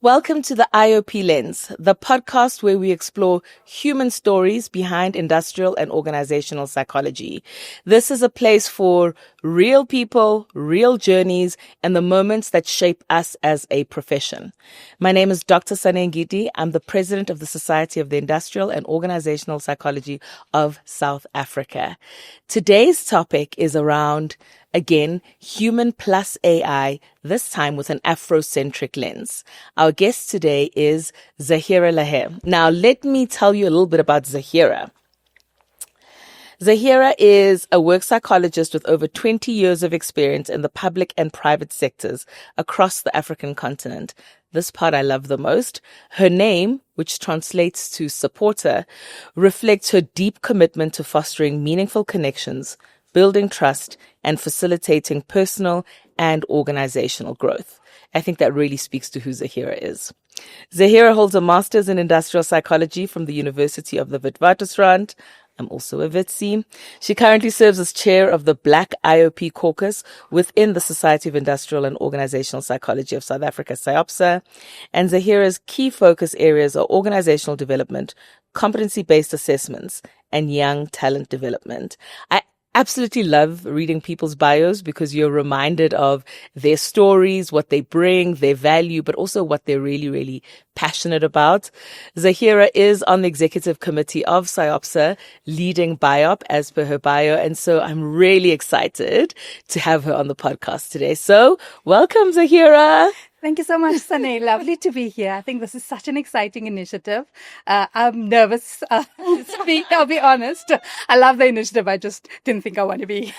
Welcome to the IOP Lens, the podcast where we explore human stories behind industrial and organizational psychology. This is a place for real people, real journeys, and the moments that shape us as a profession. My name is Dr. Sane Ngidi. I'm the president of the Society of the Industrial and Organizational Psychology of South Africa. Today's topic is around, again, human plus AI, this time with an Afrocentric lens. Our guest today is Zaheera Laher. Now, let me tell you a little bit about Zahira. Zahira is a work psychologist with over 20 years of experience in the public and private sectors across the African continent. This part I love the most. Her name, which translates to supporter, reflects her deep commitment to fostering meaningful connections, building trust, and facilitating personal and organizational growth. I think that really speaks to who Zahira is. Zahira holds a master's in industrial psychology from the University of the Witwatersrand. I'm also a Witsi. She currently serves as chair of the Black IOP caucus within the Society of Industrial and Organizational Psychology of South Africa, SIOPSA. And Zahira's key focus areas are organizational development, competency-based assessments, and young talent development. I absolutely love reading people's bios because you're reminded of their stories, what they bring, their value, but also what they're really, really passionate about. Zahira is on the executive committee of SIOPSA, leading BIOP as per her bio. And so I'm really excited to have her on the podcast today. So welcome, Zahira. Thank you so much, Sane. Lovely to be here. I think this is such an exciting initiative. I'm nervous to speak, I'll be honest. I love the initiative. I just didn't think I want to be.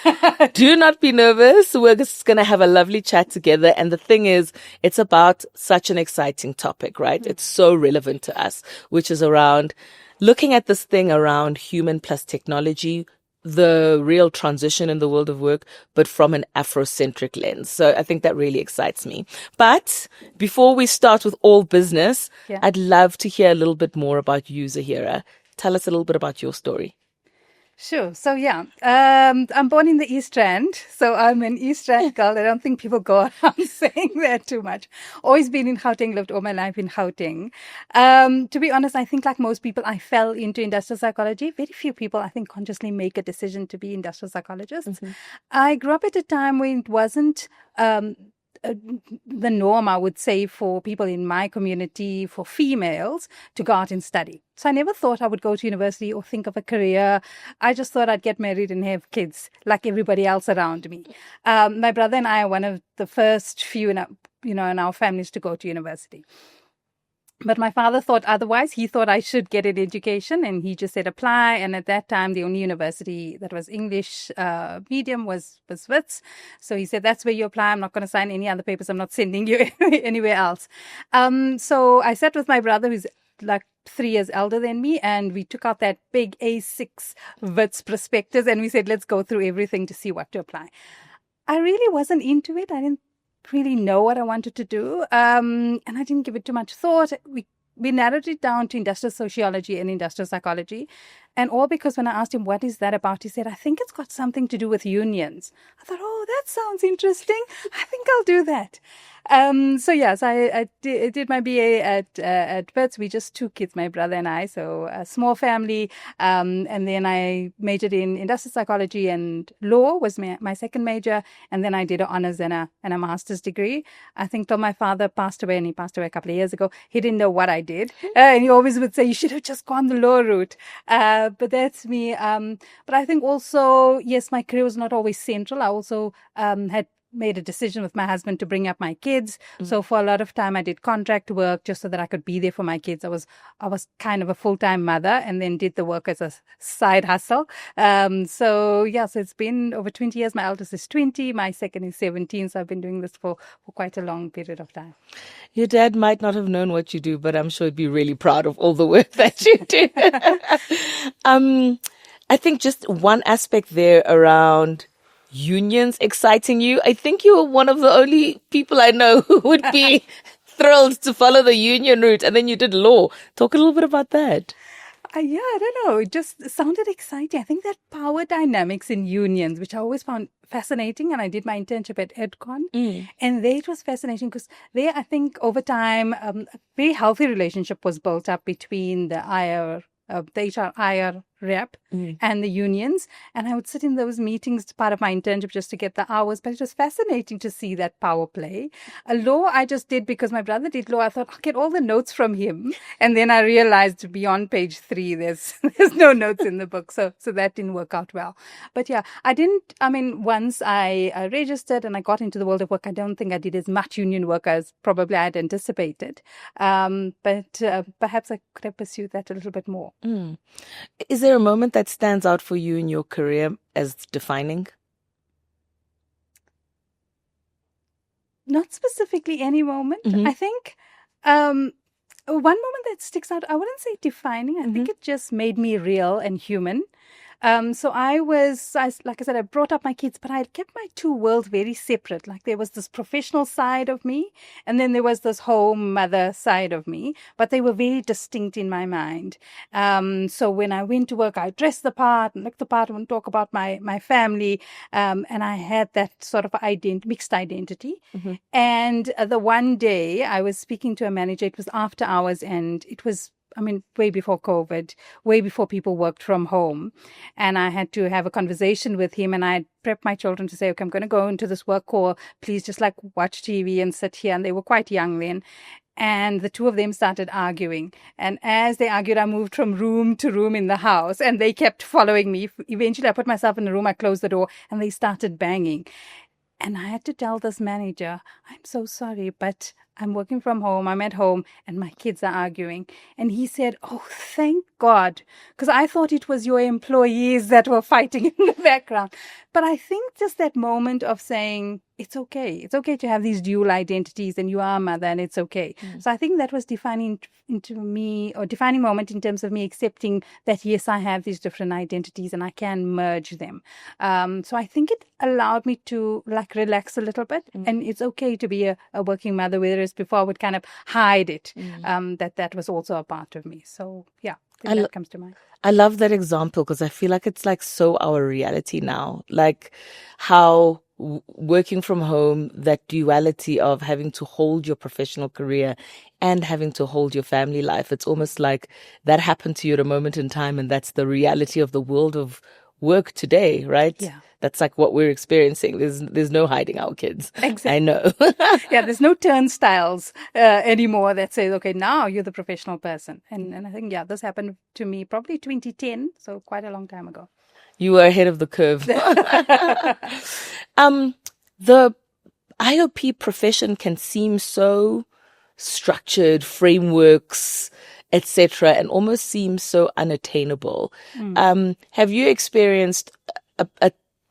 Do not be nervous. We're just going to have a lovely chat together. And the thing is, it's about such an exciting topic, right? Mm-hmm. It's so relevant to us, which is around looking at this thing around human plus technology, the real transition in the world of work, but from an Afrocentric lens. So I think that really excites me. But before we start with all business, I'd love to hear a little bit more about you, Zahira. Tell us a little bit about your story. Sure. So, I'm born in the East Rand. So I'm an East Rand girl. I don't think people go around saying that too much. Always been in Gauteng, lived all my life in Gauteng. To be honest, I think like most people, I fell into industrial psychology. Very few people, I think, consciously make a decision to be industrial psychologists. Mm-hmm. I grew up at a time when it wasn't the norm, I would say, for people in my community, for females, to go out and study. So I never thought I would go to university or think of a career. I just thought I'd get married and have kids like everybody else around me. My brother and I are one of the first few in our families to go to university. But my father thought otherwise. He thought I should get an education, and he just said apply. And at that time, the only university that was English medium was Wits. So he said, that's where you apply. I'm not going to sign any other papers. I'm not sending you anywhere else. So I sat with my brother, who's like 3 years elder than me, and we took out that big A6 Wits prospectus, and we said, let's go through everything to see what to apply. I really wasn't into it. I didn't really know what I wanted to do. And I didn't give it too much thought. We narrowed it down to industrial sociology and industrial psychology. And all because when I asked him, what is that about? He said, I think it's got something to do with unions. I thought, oh, that sounds interesting. I think I'll do that. So I did my BA at Wits. We just 2 kids, my brother and I, so a small family. And then I majored in industrial psychology, and law was my second major. And then I did an honors and a master's degree. I think till my father passed away, and he passed away a couple of years ago, he didn't know what I did. And he always would say, you should have just gone the law route. But that's me. But I think also, yes, my career was not always central. I also had made a decision with my husband to bring up my kids. Mm-hmm. So for a lot of time, I did contract work just so that I could be there for my kids. I was kind of a full-time mother, and then did the work as a side hustle. So it's been over 20 years. My eldest is 20. My second is 17. So I've been doing this for quite a long period of time. Your dad might not have known what you do, but I'm sure he'd be really proud of all the work that you do. I think just one aspect there around unions exciting you. I think you were one of the only people I know who would be thrilled to follow the union route, and then you did law. Talk a little bit about that. Yeah, I don't know. It just sounded exciting. I think that power dynamics in unions, which I always found fascinating, and I did my internship at EdCon, and there it was fascinating because there, I think, over time, a very healthy relationship was built up between the HR rep and the unions. And I would sit in those meetings, part of my internship, just to get the hours. But it was fascinating to see that power play. Law, I just did because my brother did law. I thought I'll get all the notes from him. And then I realized beyond page 3, there's no notes in the book. So that didn't work out well. But yeah, once I registered and I got into the world of work, I don't think I did as much union work as probably I had anticipated. But perhaps I could have pursued that a little bit more. Is there a moment that stands out for you in your career as defining? Not specifically any moment. I think one moment that sticks out, I wouldn't say defining. I think it just made me real and human. So like I said, I brought up my kids, but I had kept my two worlds very separate. Like there was this professional side of me, and then there was this home mother side of me, but they were very distinct in my mind. So when I went to work, I dressed the part and looked the part and talk about my family. And I had that sort of mixed identity. And the one day I was speaking to a manager, it was after hours, and it was way before COVID, way before people worked from home. And I had to have a conversation with him, and I prepped my children to say, okay, I'm going to go into this work call. Please just watch TV and sit here. And they were quite young then. And the two of them started arguing. And as they argued, I moved from room to room in the house, and they kept following me. Eventually, I put myself in a room, I closed the door, and they started banging. And I had to tell this manager, I'm so sorry, but I'm working from home. I'm at home and my kids are arguing. And he said, oh, thank God, because I thought it was your employees that were fighting in the background. But I think just that moment of saying, it's okay. It's okay to have these dual identities, and you are a mother, and it's okay. So I think that was defining moment in terms of me accepting that, yes, I have these different identities and I can merge them. So I think it allowed me to relax a little bit, and it's okay to be a working mother, whereas before I would kind of hide it, that was also a part of me. So yeah, I think that comes to mind. I love that example because I feel like it's so our reality now, like how working from home, that duality of having to hold your professional career and having to hold your family life. It's almost like that happened to you at a moment in time, and that's the reality of the world of work today, right? Yeah. That's like what we're experiencing. There's no hiding our kids. Exactly. I know. Yeah, there's no turnstiles anymore that says, okay, now you're the professional person. And I think, this happened to me probably 2010, so quite a long time ago. You were ahead of the curve. The IOP profession can seem so structured, frameworks, etc., and almost seem so unattainable. Have you experienced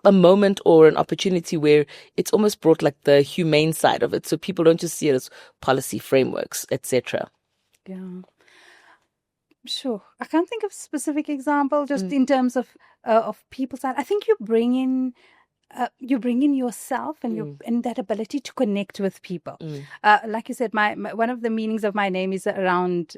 a moment or an opportunity where it's almost brought the humane side of it, so people don't just see it as policy frameworks, etc.? Yeah. Sure. I can't think of a specific example, just in terms of people's side. I think you bring in yourself and that ability to connect with people. Like you said, my one of the meanings of my name is around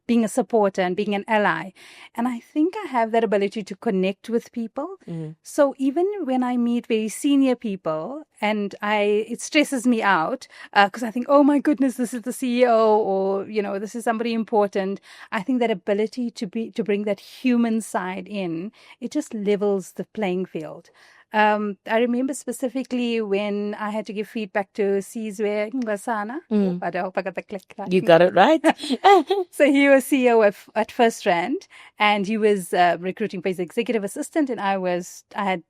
being a supporter and being an ally. And I think I have that ability to connect with people. So even when I meet very senior people and it stresses me out because I think, oh my goodness, this is the CEO, or, this is somebody important. I think that ability to bring that human side in, it just levels the playing field. I remember specifically when I had to give feedback to Sizwe Ngwasana. I hope I got the click right. You got it right. So he was CEO at First Rand, and he was recruiting for his executive assistant, and I had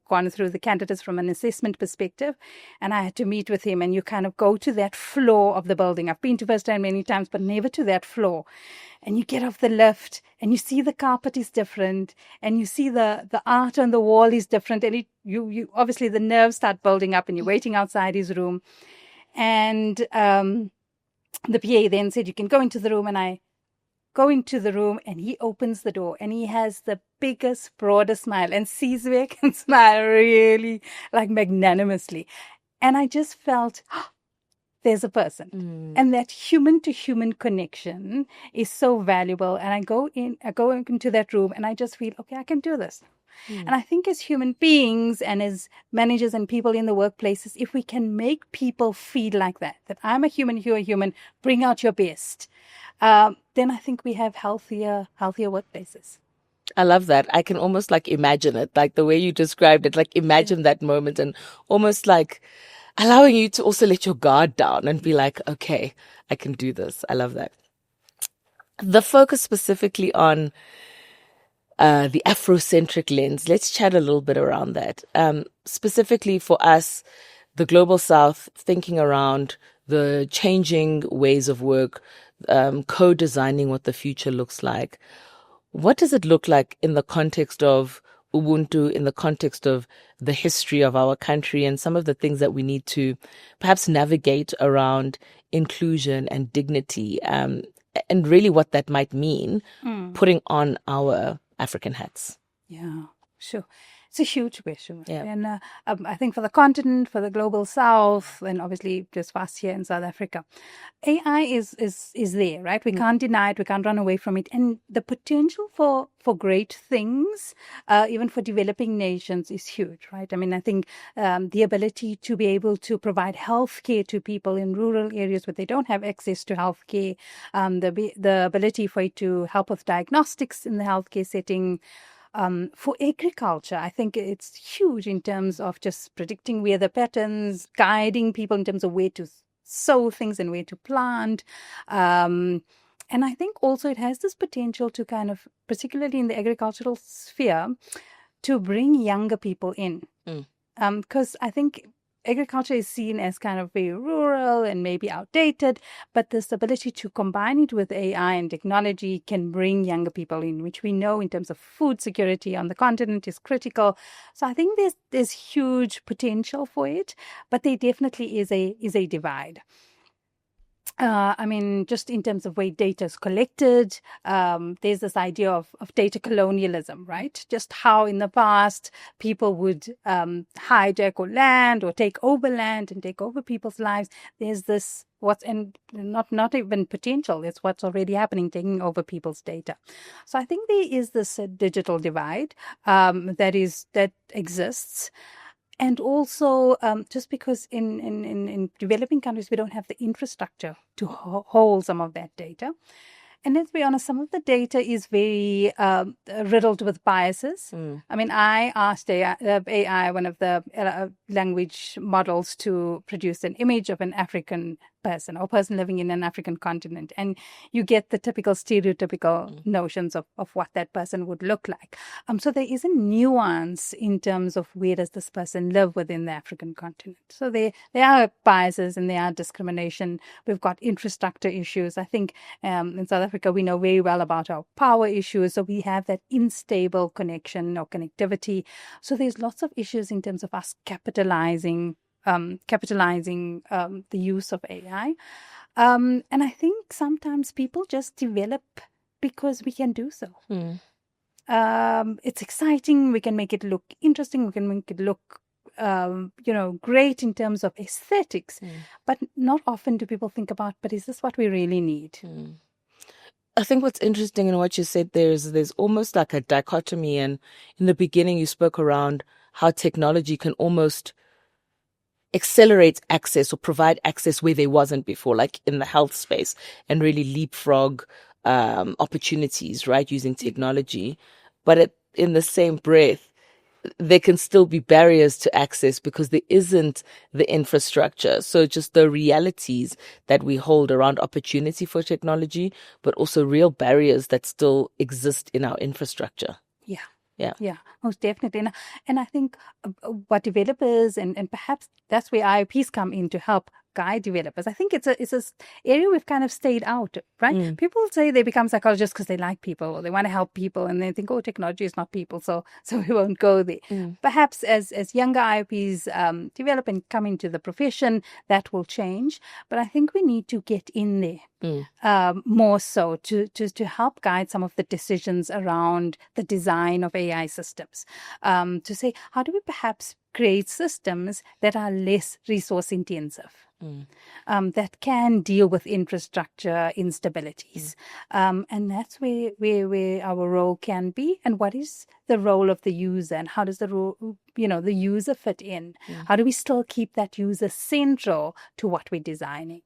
gone through the candidates from an assessment perspective, and I had to meet with him, and you kind of go to that floor of the building. I've been to First Rand many times, but never to that floor. And you get off the lift and you see the carpet is different, and you see the art on the wall is different. And you obviously the nerves start building up, and you're waiting outside his room. And the PA then said, you can go into the room. And I go into the room, and he opens the door, and he has the biggest, broadest smile. And Sizwe can smile really magnanimously. And I just felt, there's a person. And that human to human connection is so valuable. And I go into that room and I just feel, okay, I can do this. And I think as human beings and as managers and people in the workplaces, if we can make people feel like that I'm a human, you're a human, bring out your best, then I think we have healthier workplaces. I love that. I can almost like imagine it, like the way you described it, like imagine that moment and almost like allowing you to also let your guard down and be like, okay, I can do this. I love that. The focus specifically on the Afrocentric lens. Let's chat a little bit around that. Specifically for us, the Global South, thinking around the changing ways of work, co-designing what the future looks like. What does it look like in the context of Ubuntu, in the context of the history of our country and some of the things that we need to perhaps navigate around inclusion and dignity, and really what that might mean, putting on our African hats? Yeah, sure. It's a huge question. Yeah. And I think for the continent, for the Global South, and obviously just for us here in South Africa, AI is there, right? We can't deny it. We can't run away from it. And the potential for great things, even for developing nations, is huge, right? I mean, I think the ability to be able to provide healthcare to people in rural areas where they don't have access to healthcare, the ability for it to help with diagnostics in the healthcare setting. For agriculture, I think it's huge in terms of just predicting weather patterns, guiding people in terms of where to sow things and where to plant. And I think also it has this potential to kind of, particularly in the agricultural sphere, to bring younger people in. Because I think agriculture is seen as kind of very rural and maybe outdated, but this ability to combine it with AI and technology can bring younger people in, which we know in terms of food security on the continent is critical. So I think there's huge potential for it, but there definitely is a divide. I mean, just in terms of way data is collected, there's this idea of data colonialism, right? Just how in the past people would hijack or land or take over land and take over people's lives. There's this not even potential. It's what's already happening, taking over people's data. So I think there is this digital divide that exists. And also, just because in developing countries, we don't have the infrastructure to hold some of that data. And let's be honest, some of the data is very riddled with biases. I mean, I asked AI, one of the language models, to produce an image of an African person or person living in an African continent. And you get the typical stereotypical notions of what that person would look like. So there is a nuance in terms of where does this person live within the African continent. So there are biases and there are discrimination. We've got infrastructure issues. I think in South Africa, we know very well about our power issues. So we have that unstable connection or connectivity. So there's lots of issues in terms of us capitalizing the use of AI. And I think sometimes people just develop because we can do so. It's exciting. We can make it look interesting. We can make it look great in terms of aesthetics. But not often do people think about, but is this what we really need? I think what's interesting in what you said there is there's almost like a dichotomy. And in the beginning, you spoke around how technology can almost accelerate access or provide access where there wasn't before, like in the health space, and really leapfrog opportunities, right, using technology. But in the same breath, there can still be barriers to access because there isn't the infrastructure. So just the realities that we hold around opportunity for technology, but also real barriers that still exist in our infrastructure. Yeah, most definitely. And I think what developers and perhaps that's where IOPs come in to help guide developers. I think it's a area we've kind of stayed out, right? People say they become psychologists because they like people or they want to help people, and they think, oh, technology is not people, so we won't go there. Perhaps as younger IOPs develop and come into the profession, that will change. But I think we need to get in there more so to help guide some of the decisions around the design of AI systems. To say, how do we perhaps create systems that are less resource intensive. That can deal with infrastructure instabilities. And that's where our role can be. And what is the role of the user, and how does the user fit in? How do we still keep that user central to what we're designing?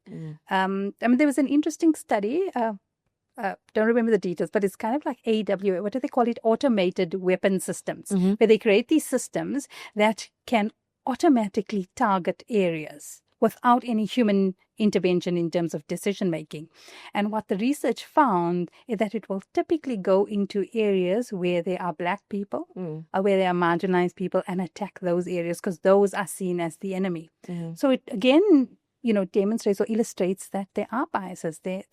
There was an interesting study. Don't remember the details, but it's kind of like AWA. What do they call it? Automated weapon systems, where they create these systems that can automatically target areas without any human intervention in terms of decision making. And what the research found is that it will typically go into areas where there are Black people, or where there are marginalized people, and attack those areas because those are seen as the enemy. So it again, demonstrates or illustrates that there are biases there,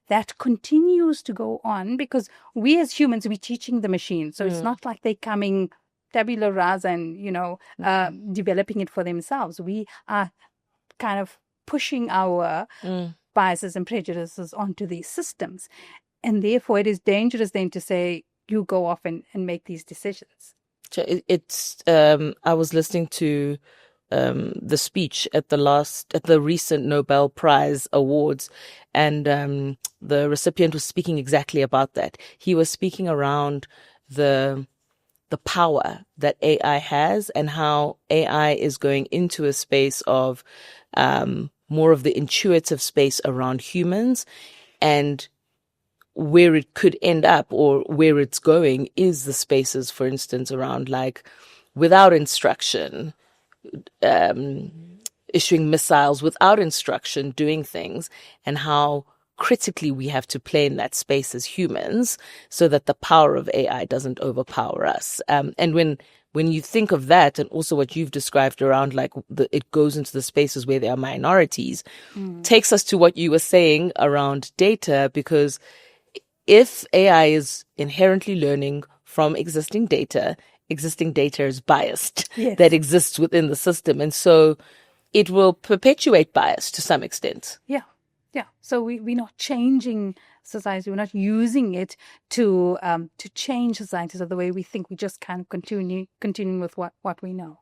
that continues to go on because we as humans, we're teaching the machine. So it's not like they're coming tabula rasa and, developing it for themselves. We are kind of pushing our biases and prejudices onto these systems. And therefore, it is dangerous then to say, you go off and make these decisions. So I was listening to the speech at the recent Nobel Prize Awards, and the recipient was speaking exactly about that. He was speaking around the power that AI has and how AI is going into a space of more of the intuitive space around humans, and where it could end up or where it's going is the spaces, for instance, around like without instruction, issuing missiles without instruction, doing things, and how critically we have to play in that space as humans so that the power of AI doesn't overpower us. And when you think of that, and also what you've described around like it goes into the spaces where there are minorities, takes us to what you were saying around data, because if AI is inherently learning from existing data is biased. Yes. That exists within the system. And so it will perpetuate bias to some extent. Yeah. So we're not changing society. We're not using it to change societies of the way we think. We just kind of continuing with what we know.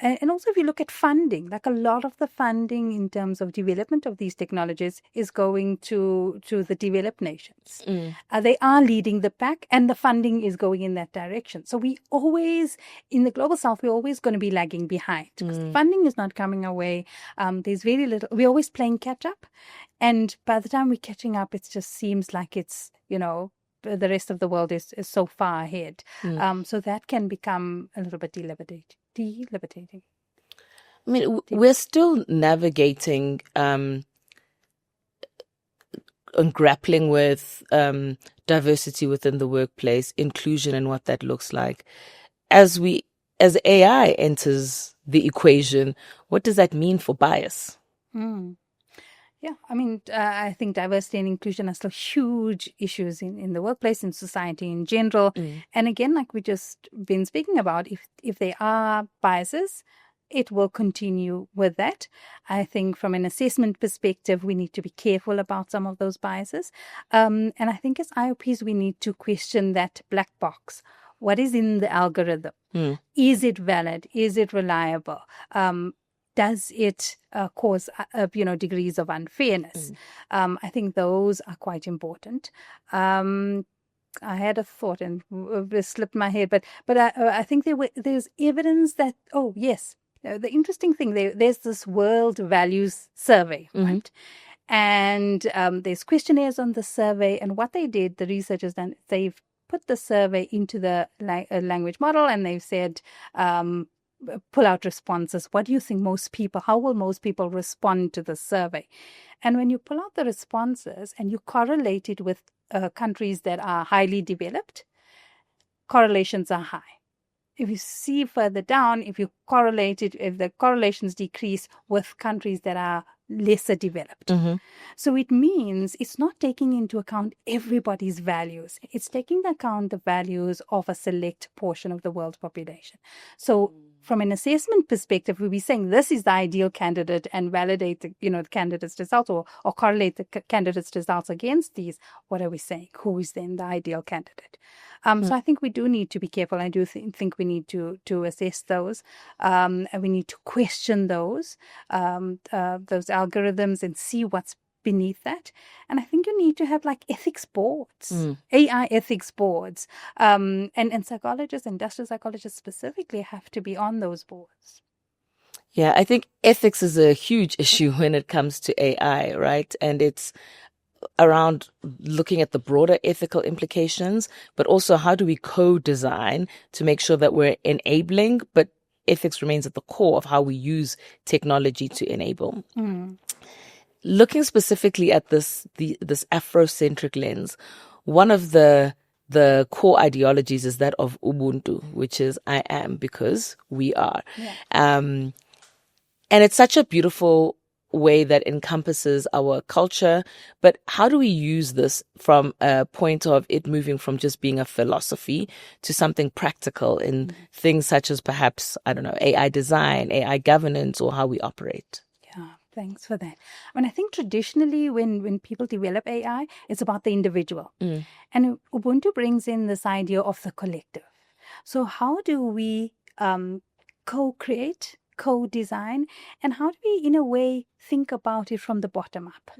And also, if you look at funding, like a lot of the funding in terms of development of these technologies is going to the developed nations. They are leading the pack, and the funding is going in that direction. So we always, in the global south, we're always going to be lagging behind because the funding is not coming our way. There's very little. We're always playing catch up, and by the time we're catching up, it just seems like it's the rest of the world is so far ahead. So that can become a little bit debilitating. I mean, we're still navigating and grappling with diversity within the workplace, inclusion, and what that looks like. As AI enters the equation, what does that mean for bias? Yeah, I think diversity and inclusion are still huge issues in the workplace, in society in general. And again, like we just been speaking about, if there are biases, it will continue with that. I think from an assessment perspective, we need to be careful about some of those biases. And I think as IOPs, we need to question that black box. What is in the algorithm? Is it valid? Is it reliable? Does it cause degrees of unfairness? I think those are quite important. I had a thought and it slipped my head, but I think there's evidence that the interesting thing there's this World Values Survey, right? And there's questionnaires on the survey, and what they did, the researchers done, they've put the survey into the language model, and they've said, pull out responses. What do you think how will most people respond to the survey? And when you pull out the responses and you correlate it with countries that are highly developed, correlations are high. If you see further down, if you correlate it, if the correlations decrease with countries that are lesser developed. So it means it's not taking into account everybody's values. It's taking into account the values of a select portion of the world's population. So from an assessment perspective, we'll be saying this is the ideal candidate and validate the, the candidate's results or correlate the candidate's results against these. What are we saying? Who is then the ideal candidate? So I think we do need to be careful. I do think we need to assess those, and we need to question those algorithms and see what's beneath that. And I think you need to have like ethics boards, AI ethics boards, and psychologists, industrial psychologists specifically, have to be on those boards. Yeah, I think ethics is a huge issue when it comes to AI, right? And it's around looking at the broader ethical implications, but also how do we co-design to make sure that we're enabling, but ethics remains at the core of how we use technology to enable. Looking specifically at this Afrocentric lens, one of the core ideologies is that of Ubuntu, which is I am because we are. Yeah. And it's such a beautiful way that encompasses our culture. But how do we use this from a point of it moving from just being a philosophy to something practical in things such as perhaps, I don't know, AI design, AI governance, or how we operate? Yeah, thanks for that. I mean, I think traditionally when people develop AI, it's about the individual. And Ubuntu brings in this idea of the collective. So how do we co-create, co-design, and how do we, in a way, think about it from the bottom up?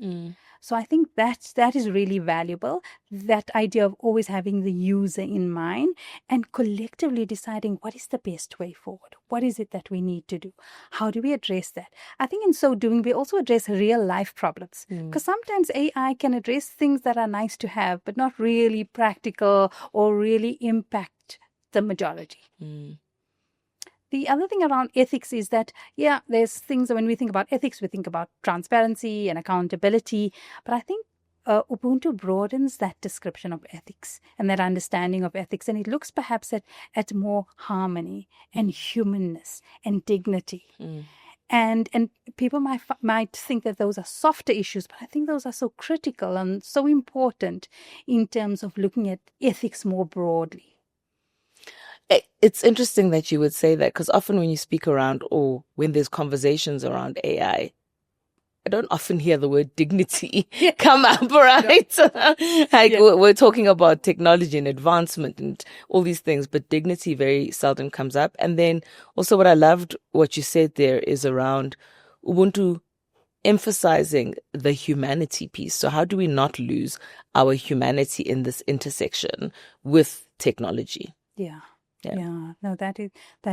So I think that is really valuable, that idea of always having the user in mind and collectively deciding what is the best way forward. What is it that we need to do? How do we address that? I think in so doing, we also address real life problems, because sometimes AI can address things that are nice to have, but not really practical or really impact the majority. The other thing around ethics is that, yeah, there's things that when we think about ethics, we think about transparency and accountability. But I think Ubuntu broadens that description of ethics and that understanding of ethics. And it looks perhaps at more harmony and humanness and dignity. And people might think that those are softer issues, but I think those are so critical and so important in terms of looking at ethics more broadly. It's interesting that you would say that, because often when you speak around or when there's conversations around AI, I don't often hear the word dignity come up, right? We're talking about technology and advancement and all these things, but dignity very seldom comes up. And then also what I loved what you said there is around Ubuntu emphasizing the humanity piece. So how do we not lose our humanity in this intersection with technology? Yeah. No, that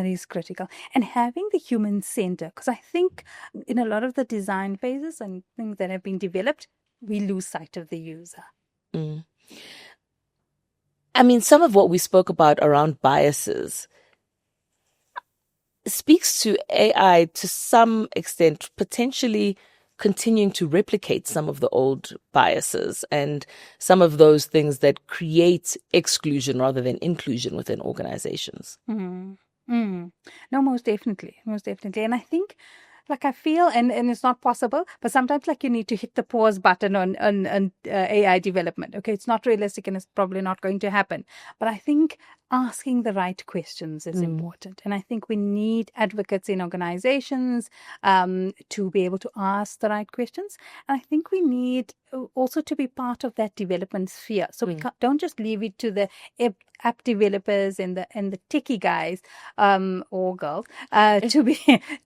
is critical. And having the human center, because I think in a lot of the design phases and things that have been developed, we lose sight of the user. I mean, some of what we spoke about around biases speaks to AI to some extent, potentially continuing to replicate some of the old biases and some of those things that create exclusion rather than inclusion within organizations. No, most definitely. And I think, I feel, and it's not possible, but sometimes you need to hit the pause button on AI development. Okay, it's not realistic and it's probably not going to happen. But I think asking the right questions is important. And I think we need advocates in organizations to be able to ask the right questions. And I think we need also to be part of that development sphere. So we don't just leave it to the app developers and the techie guys or girls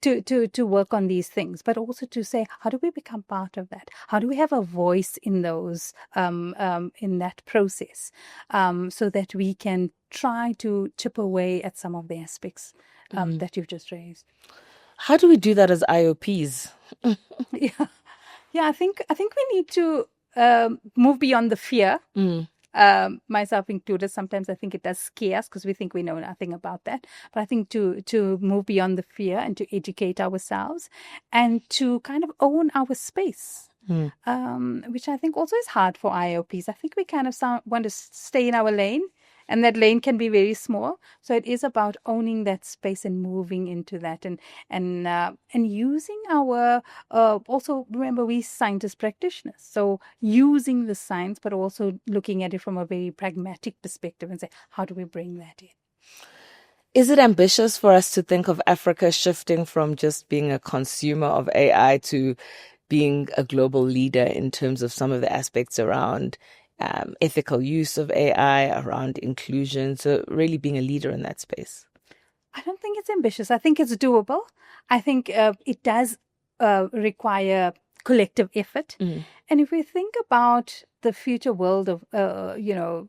to work on these things, but also to say, how do we become part of that? How do we have a voice in those in that process, so that we can try to chip away at some of the aspects that you've just raised. How do we do that as IOPs? Yeah. I think we need to move beyond the fear. Myself included. Sometimes I think it does scare us because we think we know nothing about that. But I think to move beyond the fear and to educate ourselves and to kind of own our space. Which I think also is hard for IOPs. I think we kind of want to stay in our lane, and that lane can be very small. So it is about owning that space and moving into that, and using our also, remember, we scientist practitioners, so using the science, but also looking at it from a very pragmatic perspective and say, how do we bring that in? Is it ambitious for us to think of Africa shifting from just being a consumer of AI to being a global leader in terms of some of the aspects around ethical use of AI, around inclusion? So really being a leader in that space. I don't think it's ambitious. I think it's doable. I think it does require collective effort. And if we think about the future world of, the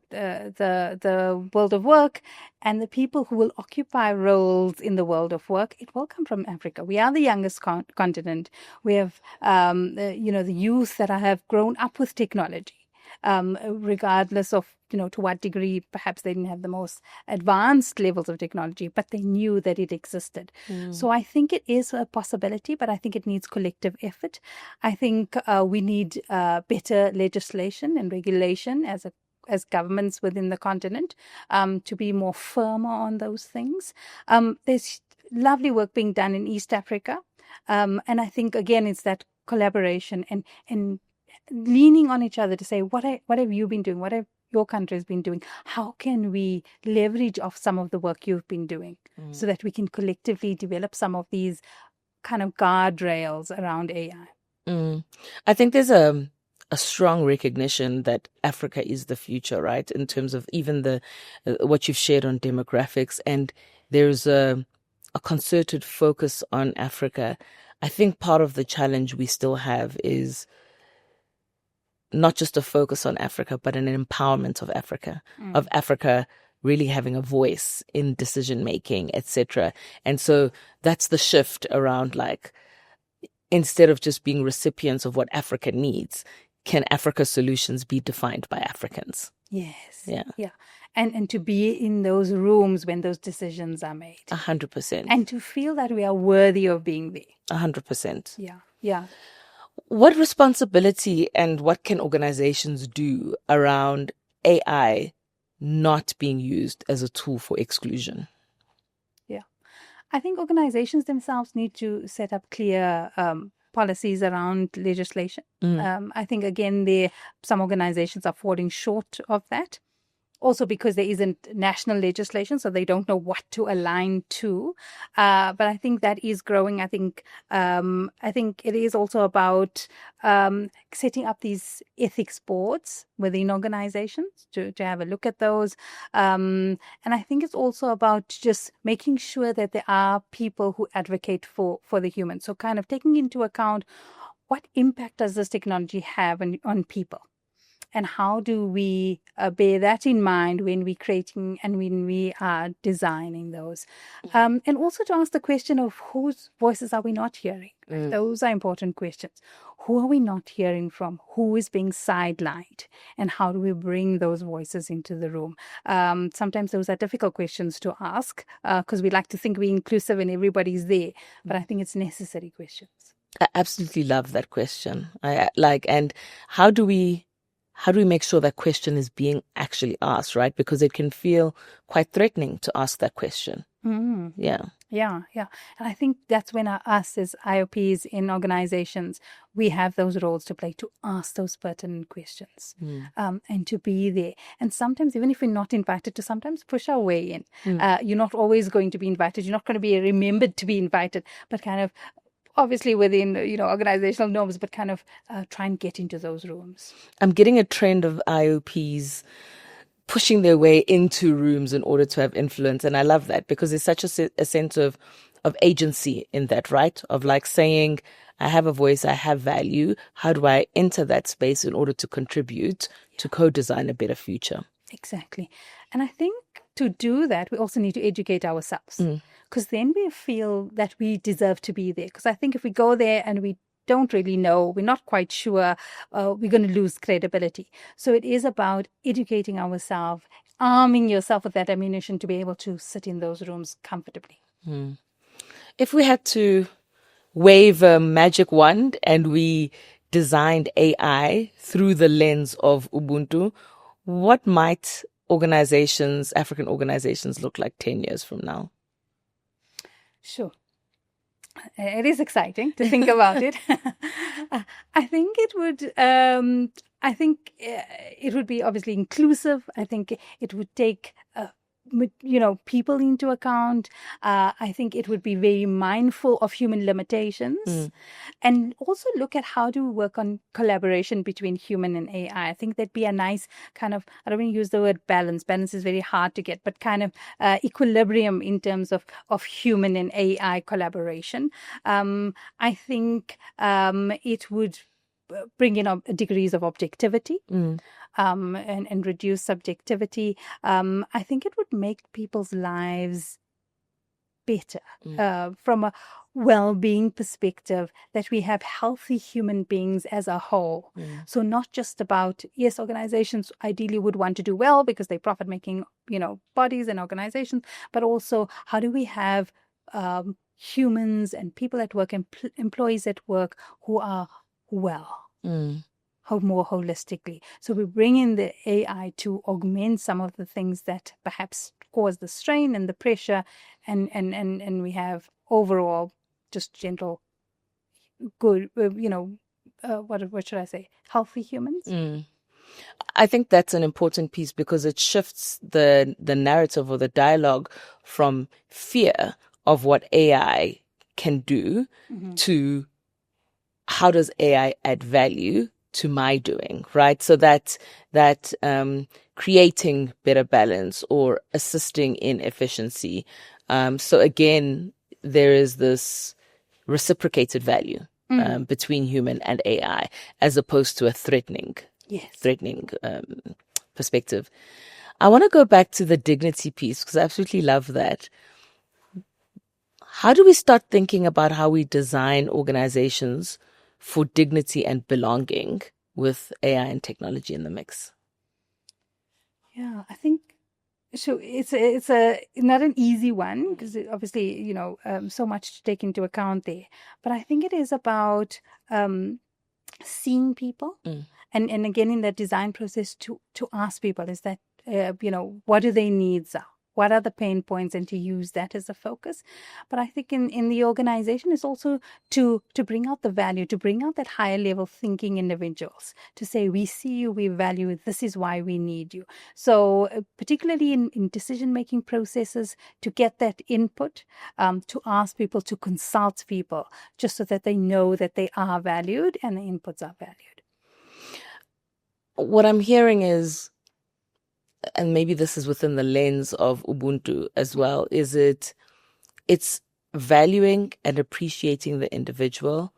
world of work and the people who will occupy roles in the world of work, it will come from Africa. We are the youngest continent. We have, the youth that have grown up with technology. Regardless of, to what degree perhaps they didn't have the most advanced levels of technology, but they knew that it existed. So I think it is a possibility, but I think it needs collective effort. I think we need better legislation and regulation as governments within the continent to be more firmer on those things. There's lovely work being done in East Africa. And I think, again, it's that collaboration and leaning on each other to say, what have you been doing? What have your country has been doing? How can we leverage off some of the work you've been doing so that we can collectively develop some of these kind of guardrails around AI? I think there's a strong recognition that Africa is the future, right? In terms of even the what you've shared on demographics, and there's a concerted focus on Africa. I think part of the challenge we still have is not just a focus on Africa, but an empowerment of Africa really having a voice in decision making, etc. And so that's the shift around, like, instead of just being recipients of what Africa needs, can Africa's solutions be defined by Africans? Yes. Yeah. And to be in those rooms when those decisions are made. 100%. And to feel that we are worthy of being there. 100%. Yeah. What responsibility and what can organizations do around AI not being used as a tool for exclusion? Yeah. I think organizations themselves need to set up clear policies around legislation. I think, again, some organizations are falling short of that. Also because there isn't national legislation, so they don't know what to align to. But I think that is growing. I think it is also about setting up these ethics boards within organizations to have a look at those. And I think it's also about just making sure that there are people who advocate for the human. So kind of taking into account what impact does this technology have on people? And how do we bear that in mind when we're creating and when we are designing those? And also to ask the question of whose voices are we not hearing? Those are important questions. Who are we not hearing from? Who is being sidelined? And how do we bring those voices into the room? Sometimes those are difficult questions to ask because we like to think we're inclusive and everybody's there. But I think it's necessary questions. I absolutely love that question. And how do we make sure that question is being actually asked, right? Because it can feel quite threatening to ask that question. Yeah. And I think that's when us as IOPs in organizations, we have those roles to play to ask those pertinent questions and to be there. And sometimes, even if we're not invited, to sometimes push our way in. You're not always going to be invited. You're not going to be remembered to be invited, but kind of obviously within, organizational norms, but kind of try and get into those rooms. I'm getting a trend of IOPs pushing their way into rooms in order to have influence. And I love that because there's such a sense of agency in that, right? Of like saying, I have a voice, I have value. How do I enter that space in order to contribute to co-design a better future? Exactly. And I think to do that, we also need to educate ourselves because then we feel that we deserve to be there. Because I think if we go there and we don't really know, we're not quite sure, we're going to lose credibility. So it is about educating ourselves, arming yourself with that ammunition to be able to sit in those rooms comfortably. If we had to wave a magic wand and we designed AI through the lens of Ubuntu, what might African organizations look like 10 years from now? Sure. It is exciting to think about it. I think it would. It would be obviously inclusive. I think it would take people into account. I think it would be very mindful of human limitations, and also look at how do we work on collaboration between human and AI. I think that'd be a nice kind of, I don't want to use the word balance. Balance is very hard to get, but kind of equilibrium in terms of human and AI collaboration. I think it would bring in degrees of objectivity. And reduce subjectivity. I think it would make people's lives better from a well-being perspective, that we have healthy human beings as a whole. So not just about, yes, organizations ideally would want to do well because they profit-making, bodies and organizations, but also how do we have humans and people at work, employees at work who are well. More holistically. So we bring in the AI to augment some of the things that perhaps cause the strain and the pressure, and we have overall just gentle, good, what should I say? Healthy humans. I think that's an important piece because it shifts the narrative or the dialogue from fear of what AI can do to how does AI add value to my doing, right? So that creating better balance or assisting in efficiency. So again, there is this reciprocated value between human and AI, as opposed to a threatening perspective. I want to go back to the dignity piece because I absolutely love that. How do we start thinking about how we design organizations for dignity and belonging with AI and technology in the mix? Yeah, I think so. It's not an easy one because obviously, so much to take into account there. But I think it is about seeing people, and again in that design process to ask people, is that what do their needs are? What are the pain points, and to use that as a focus. But I think in the organization is also to bring out the value, to bring out that higher level thinking individuals, to say, we see you, we value it, this is why we need you. So particularly in decision-making processes, to get that input, to ask people, to consult people, just so that they know that they are valued and the inputs are valued. What I'm hearing is, and maybe this is within the lens of Ubuntu as well, it's valuing and appreciating the individual,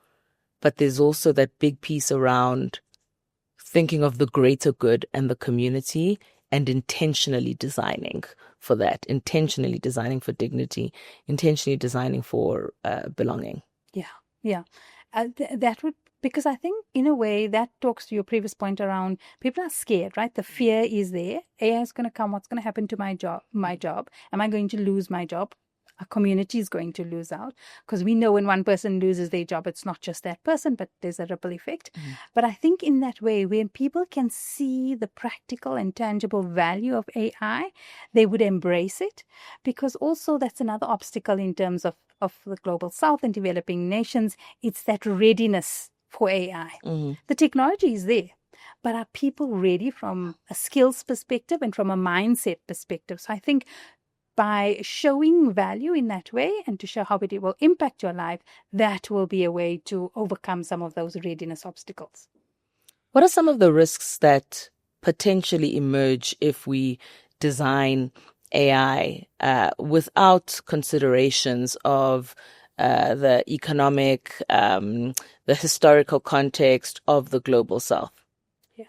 but there's also that big piece around thinking of the greater good and the community and intentionally designing for that, intentionally designing for dignity, intentionally designing for belonging. Yeah. That would, because I think in a way that talks to your previous point around people are scared, right? The fear is there. AI is going to come. What's going to happen to my job? Am I going to lose my job? A community is going to lose out, because we know when one person loses their job, it's not just that person, but there's a ripple effect. But I think in that way, when people can see the practical and tangible value of AI, they would embrace it, because also that's another obstacle in terms of the global south and developing nations. It's that readiness for AI. The technology is there, but are people ready from a skills perspective and from a mindset perspective? So I think by showing value in that way and to show how it will impact your life, that will be a way to overcome some of those readiness obstacles. What are some of the risks that potentially emerge if we design AI without considerations of the economic, the historical context of the global south? Yeah,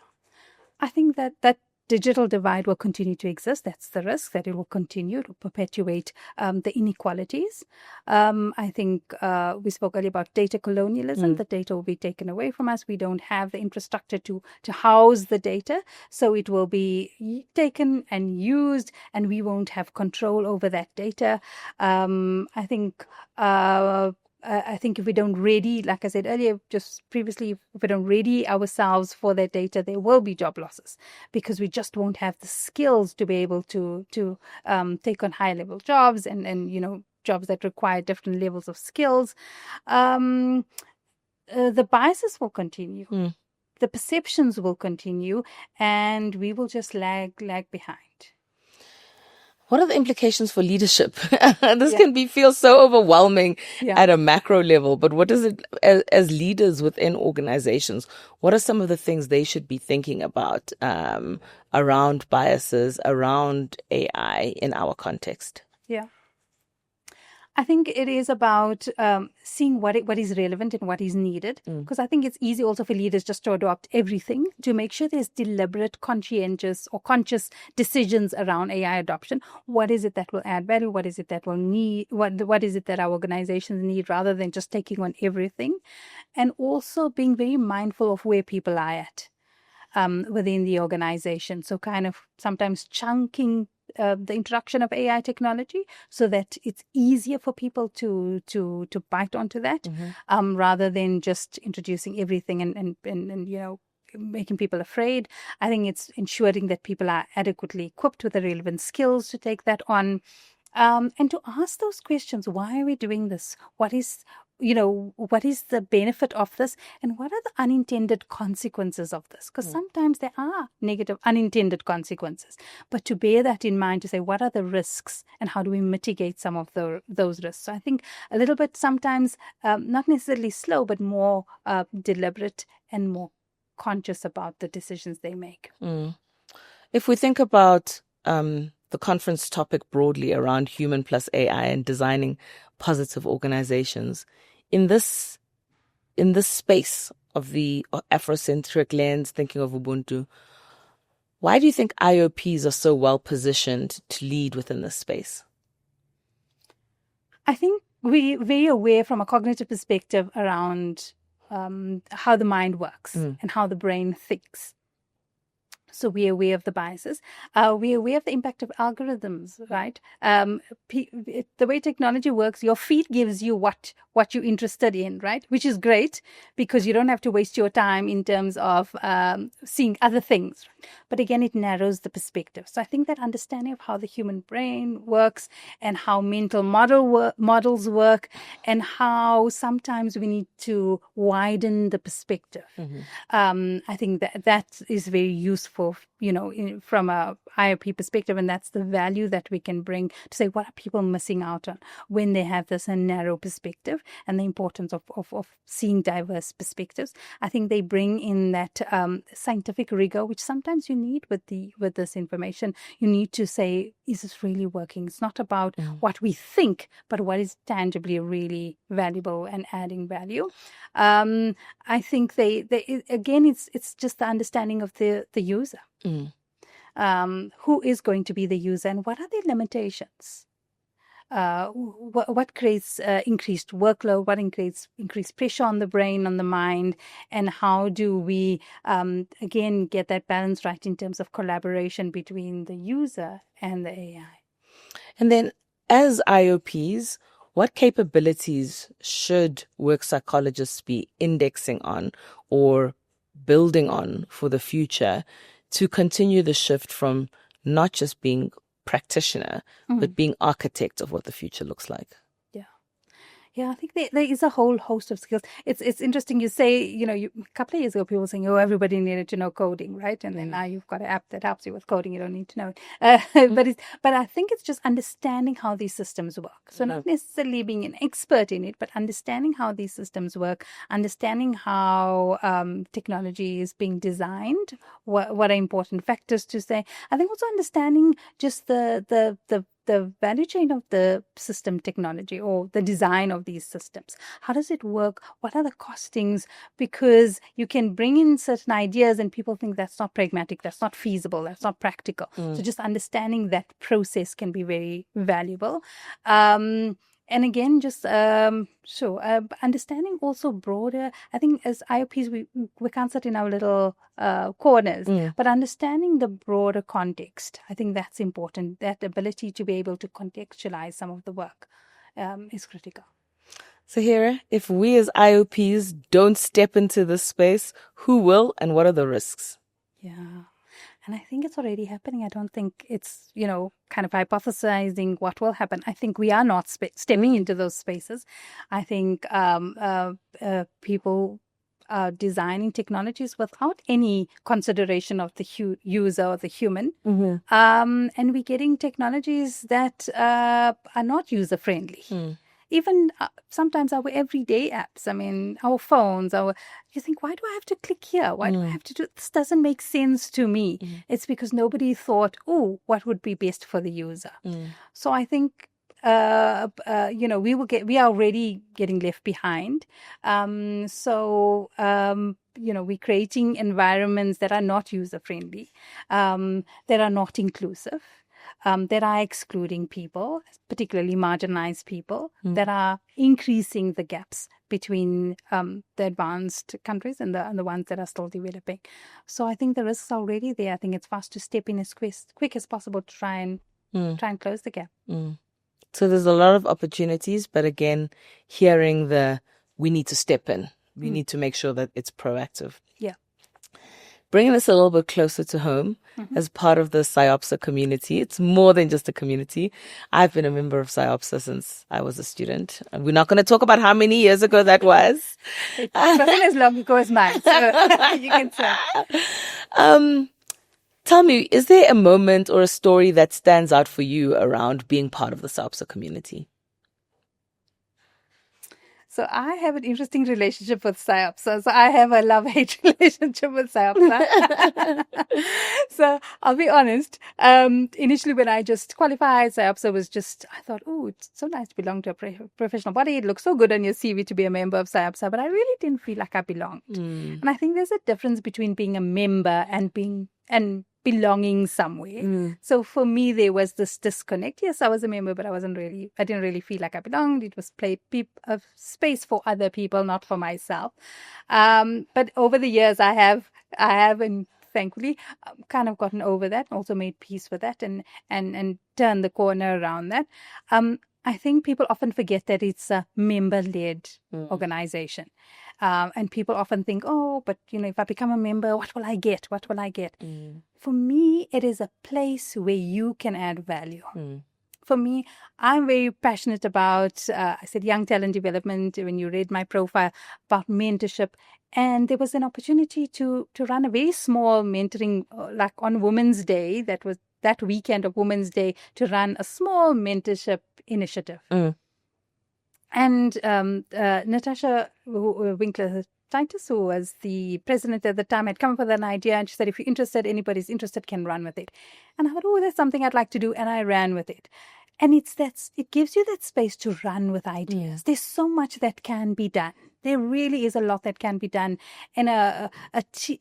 I think that digital divide will continue to exist. That's the risk, that it will continue to perpetuate the inequalities. I think we spoke earlier about data colonialism. The data will be taken away from us. We don't have the infrastructure to house the data. So it will be taken and used, and we won't have control over that data. I think if we don't ready, like I said earlier, just previously, if we don't ready ourselves for that data, there will be job losses, because we just won't have the skills to be able to take on high level jobs and jobs that require different levels of skills. The biases will continue. The perceptions will continue, and we will just lag behind. What are the implications for leadership? This can feel so overwhelming at a macro level, but what does it, as leaders within organizations, what are some of the things they should be thinking about around biases, around AI in our context? Yeah. I think it is about seeing what is relevant and what is needed. Because I think it's easy also for leaders just to adopt everything, to make sure there's deliberate, conscientious or conscious decisions around AI adoption. What is it that will add value? What is it that will need? What is it that our organizations need, rather than just taking on everything? And also being very mindful of where people are at within the organization. So kind of sometimes chunking the introduction of AI technology so that it's easier for people to bite onto that, rather than just introducing everything and making people afraid. I think it's ensuring that people are adequately equipped with the relevant skills to take that on. And to ask those questions: why are we doing this? What is the benefit of this? And what are the unintended consequences of this? Because sometimes there are negative unintended consequences. But to bear that in mind, to say, what are the risks and how do we mitigate some of those risks? So I think a little bit sometimes, not necessarily slow, but more deliberate and more conscious about the decisions they make. If we think about the conference topic broadly around human plus AI and designing positive organizations, in this space of the Afrocentric lens, thinking of Ubuntu, why do you think IOPs are so well positioned to lead within this space? I think we're very aware from a cognitive perspective around how the mind works and how the brain thinks. So we're aware of the biases. We're aware of the impact of algorithms, right? The way technology works, your feed gives you what you're interested in, right? Which is great because you don't have to waste your time in terms of seeing other things. But again, it narrows the perspective. So I think that understanding of how the human brain works and how mental models work and how sometimes we need to widen the perspective. I think that is very useful, from a IOP perspective, and that's the value that we can bring to say, what are people missing out on when they have this narrow perspective, and the importance of seeing diverse perspectives. I think they bring in that scientific rigor, which sometimes you need with this information. You need to say, is this really working? It's not about what we think, but what is tangibly really valuable and adding value. I think they again, it's just the understanding of the user. Who is going to be the user and what are their limitations? What creates increased workload? What increased pressure on the brain, on the mind? And how do we, again, get that balance right in terms of collaboration between the user and the AI? And then as IOPs, what capabilities should work psychologists be indexing on or building on for the future to continue the shift from not just being practitioner, but being architect of what the future looks like? Yeah, I think there is a whole host of skills. It's interesting. You say, a couple of years ago, people were saying, oh, everybody needed to know coding, right? And then now you've got an app that helps you with coding. You don't need to know it. But I think it's just understanding how these systems work. So not necessarily being an expert in it, but understanding how these systems work, understanding how technology is being designed, what are important factors to say. I think also understanding just the value chain of the system technology or the design of these systems. How does it work? What are the costings? Because you can bring in certain ideas and people think that's not pragmatic, that's not feasible, that's not practical. So just understanding that process can be very valuable. And again, just understanding also broader. I think as IOPs, we can't sit in our little corners, but understanding the broader context. I think that's important. That ability to be able to contextualize some of the work is critical. Zahira, if we as IOPs don't step into this space, who will, and what are the risks? Yeah. And I think it's already happening. I don't think it's, kind of hypothesizing what will happen. I think we are not stepping into those spaces. I think people designing technologies without any consideration of the user or the human. And we're getting technologies that are not user friendly. Even sometimes our everyday apps, I mean, our phones, you think, why do I have to click here? Why do I have to do this? Doesn't make sense to me. It's because nobody thought, what would be best for the user? So I think, we are already getting left behind. We're creating environments that are not user friendly, that are not inclusive. That are excluding people, particularly marginalized people, that are increasing the gaps between the advanced countries and the ones that are still developing. So I think the risks are already there. I think it's for us to step in as quick as possible to try and close the gap. So there's a lot of opportunities, but again, hearing we need to step in. We need to make sure that it's proactive. Yeah. Bringing this a little bit closer to home, as part of the SIOPSA community. It's more than just a community. I've been a member of SIOPSA since I was a student. And we're not going to talk about how many years ago that was. It wasn't as long ago as mine, so you can say. Tell me, is there a moment or a story that stands out for you around being part of the SIOPSA community? So I have an interesting relationship with SIOPSA. So I have a love-hate relationship with SIOPSA. So I'll be honest. Initially, when I just qualified, SIOPSA was I thought, it's so nice to belong to a professional body. It looks so good on your CV to be a member of SIOPSA. But I really didn't feel like I belonged. And I think there's a difference between being a member and belonging somewhere. So for me, there was this disconnect. Yes, I was a member, but I didn't really feel like I belonged. It was a space for other people, not for myself. But over the years, I have, and thankfully, kind of gotten over that, also made peace with that and turned the corner around that. I think people often forget that it's a member-led organization. And people often think, but if I become a member, what will I get? What will I get? For me, it is a place where you can add value. For me, I'm very passionate about, I said young talent development, when you read my profile, about mentorship. And there was an opportunity to run a very small mentoring, like on Women's Day, that was that weekend of Women's Day, to run a small mentorship initiative. And Natasha Winkler-Titus, who was the president at the time, had come up with an idea, and she said, if you're interested, anybody's interested can run with it. And I thought, that's something I'd like to do, and I ran with it. And it gives you that space to run with ideas. There's so much that can be done. There really is a lot that can be done. And an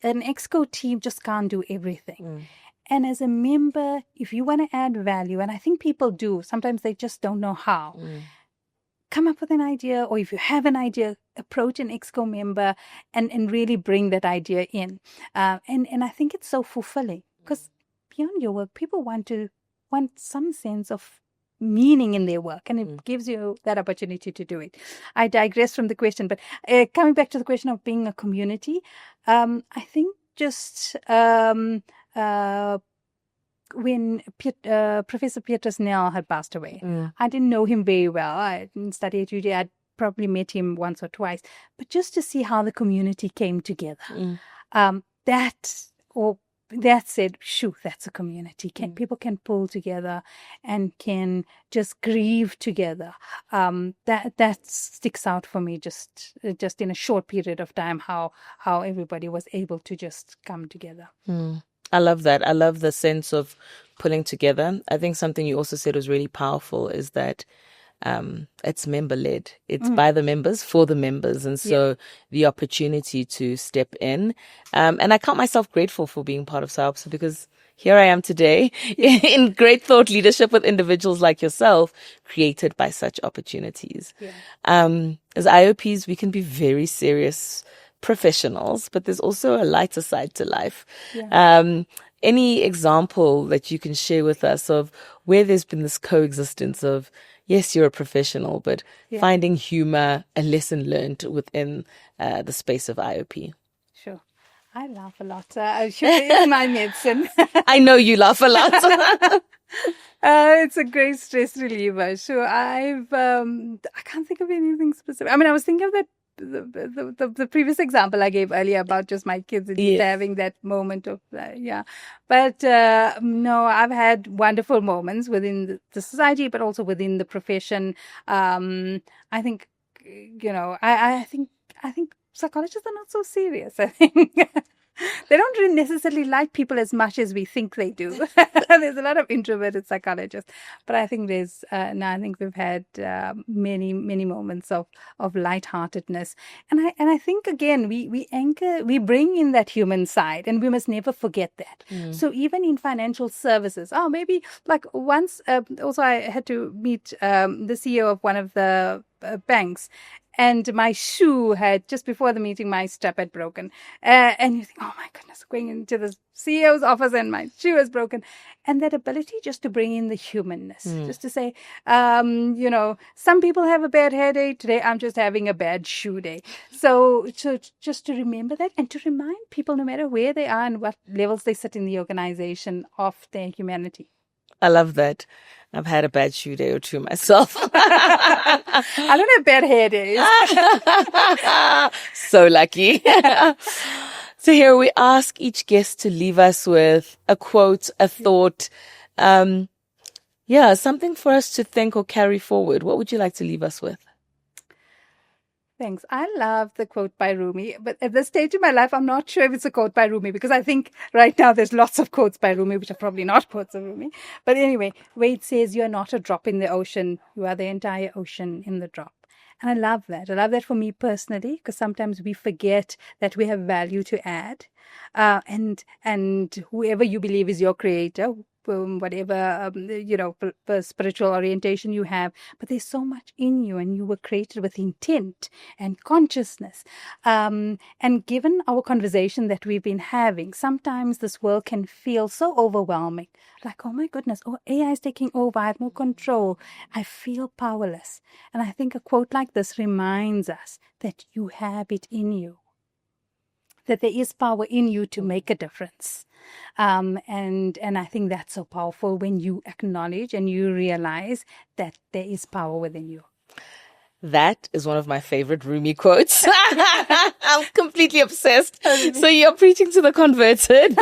EXCO team just can't do everything. And as a member, if you want to add value, and I think people do, sometimes they just don't know how. Come up with an idea, or if you have an idea, approach an EXCO member and really bring that idea in. And I think it's so fulfilling, because beyond your work, people want some sense of meaning in their work, and it gives you that opportunity to do it. I digress from the question, but coming back to the question of being a community, I think just when Professor Petrus Nel had passed away, I didn't know him very well. I didn't study at UD. I'd probably met him once or twice. But just to see how the community came together, that said, that's a community. People can pull together and can just grieve together. That sticks out for me just in a short period of time, how everybody was able to just come together. I love that. I love the sense of pulling together. I think something you also said was really powerful is that it's member-led. It's by the members, for the members. And so the opportunity to step in. And I count myself grateful for being part of SIOPSA, because here I am today in great thought leadership with individuals like yourself, created by such opportunities. As IOPs, we can be very serious professionals, but there's also a lighter side to life. Any example that you can share with us of where there's been this coexistence of, yes, you're a professional, but finding humor, a lesson learned within the space of IOP? Sure. I laugh a lot. It's my medicine. I know you laugh a lot. It's a great stress reliever. So I can't think of anything specific. I mean, I was thinking of that the previous example I gave earlier about just my kids and just having that moment of But no, I've had wonderful moments within the society, but also within the profession. I think I think psychologists are not so serious. I think they don't really necessarily like people as much as we think they do. There's a lot of introverted psychologists, but I think I think we've had many moments of lightheartedness, and I think again we bring in that human side, and we must never forget that. So even in financial services, maybe like once also I had to meet the CEO of one of the banks. And my shoe had, just before the meeting, my strap had broken. And you think, oh my goodness, going into the CEO's office and my shoe is broken. And that ability just to bring in the humanness, just to say, some people have a bad hair day. Today, I'm just having a bad shoe day. So just to remember that and to remind people, no matter where they are and what levels they sit in the organization, of their humanity. I love that. I've had a bad shoe day or two myself. I don't have bad hair days. So lucky. So here we ask each guest to leave us with a quote, a thought, something for us to think or carry forward. What would you like to leave us with? Thanks. I love the quote by Rumi, but at this stage in my life, I'm not sure if it's a quote by Rumi, because I think right now there's lots of quotes by Rumi, which are probably not quotes of Rumi. But anyway, where it says, you're not a drop in the ocean, you are the entire ocean in the drop. And I love that. I love that for me personally, because sometimes we forget that we have value to add. And whoever you believe is your creator, whatever spiritual orientation you have, but there's so much in you, and you were created with intent and consciousness. And given our conversation that we've been having, sometimes this world can feel so overwhelming, like, oh my goodness, AI is taking over, I have no control, I feel powerless. And I think a quote like this reminds us that you have it in you, that there is power in you to make a difference. And I think that's so powerful when you acknowledge and you realize that there is power within you. That is one of my favorite Rumi quotes. I'm completely obsessed. So you're preaching to the converted.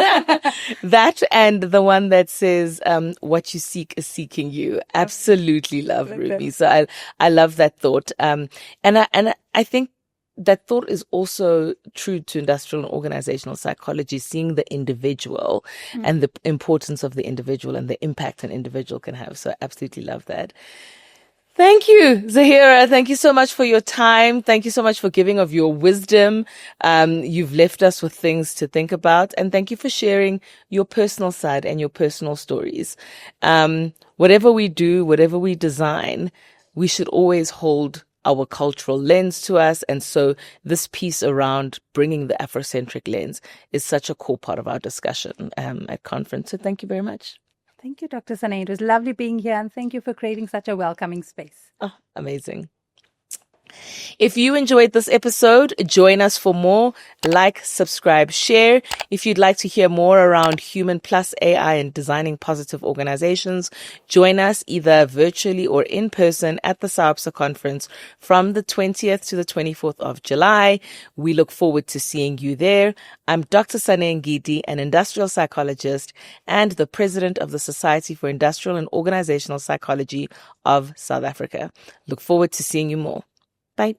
That and the one that says, what you seek is seeking you. Absolutely love Rumi. So I love that thought. And I think that thought is also true to industrial and organizational psychology, seeing the individual and the importance of the individual and the impact an individual can have. So I absolutely love that. Thank you, Zahira. Thank you so much for your time. Thank you so much for giving of your wisdom. You've left us with things to think about. And thank you for sharing your personal side and your personal stories. Whatever we do, whatever we design, we should always hold our cultural lens to us. And so this piece around bringing the Afrocentric lens is such a core part of our discussion at conference. So thank you very much. Thank you, Dr. Sane. It was lovely being here, and thank you for creating such a welcoming space. Oh, amazing. If you enjoyed this episode, join us for more. Like, subscribe, share. If you'd like to hear more around human plus AI and designing positive organizations, join us either virtually or in person at the SIOPSA Conference from the 20th to the 24th of July. We look forward to seeing you there. I'm Dr. Sane Ngidi, an industrial psychologist and the president of the Society for Industrial and Organizational Psychology of South Africa. Look forward to seeing you more. Bye.